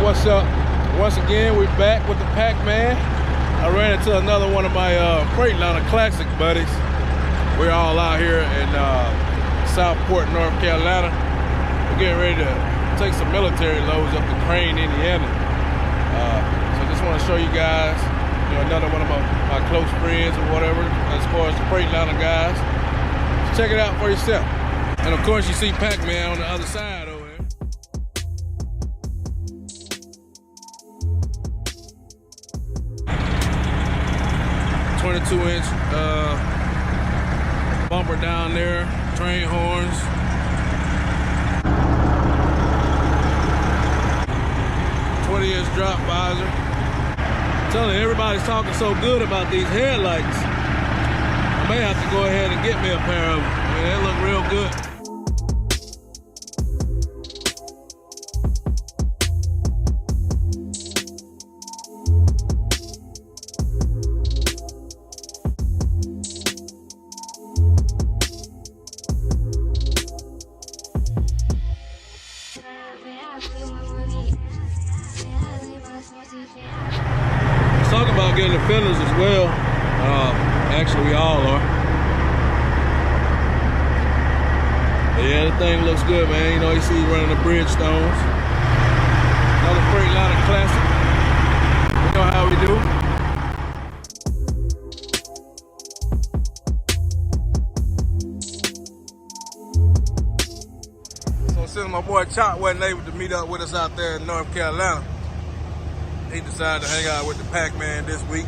What's up? Once again, we're back with the Pac-Man. I ran into another one of my Freightliner Classic buddies. We're all out here in Southport, North Carolina. We're getting ready to take some military loads up to Crane, Indiana. So I just want to show you guys, another one of my close friends or whatever, as far as the Freightliner guys. So check it out for yourself. And of course, you see Pac-Man on the other side over there. 22-inch bumper down there, train horns. '20-inch drop visor. I'm telling you, everybody's talking so good about these headlights. I may have to go ahead and get me a pair of them. I mean, they look real good. Talk about getting the fenders as well. Actually, we all are. But yeah, the thing looks good, man. You see running the Bridgestones. Another Freightliner Classic. You know how we do. So since my boy Chop wasn't able to meet up with us out there in North Carolina, he decided to hang out with the Pac-Man this week.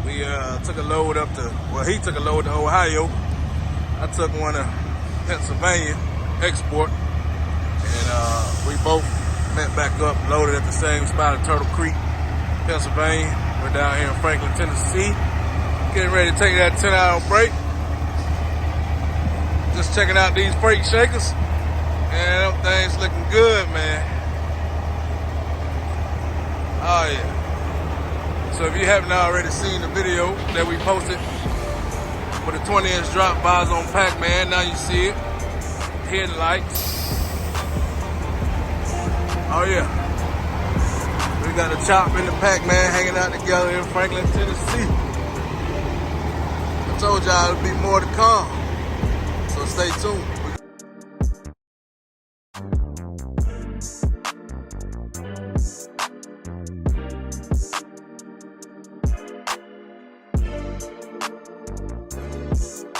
We took a load up to, he took a load to Ohio. I took one to Pennsylvania, export. And we both met back up, loaded at the same spot at Turtle Creek, Pennsylvania. We're down here in Franklin, Tennessee. Getting ready to take that 10-hour break. Just checking out these freight shakers. And them things looking good, man. Oh yeah. So if you haven't already seen the video that we posted with a 20-inch drop visor on Pac-Man, now you see it. Headlights. Oh yeah. We got a Chop and the Pac-Man hanging out together in Franklin, Tennessee. I told y'all there'll be more to come. So stay tuned.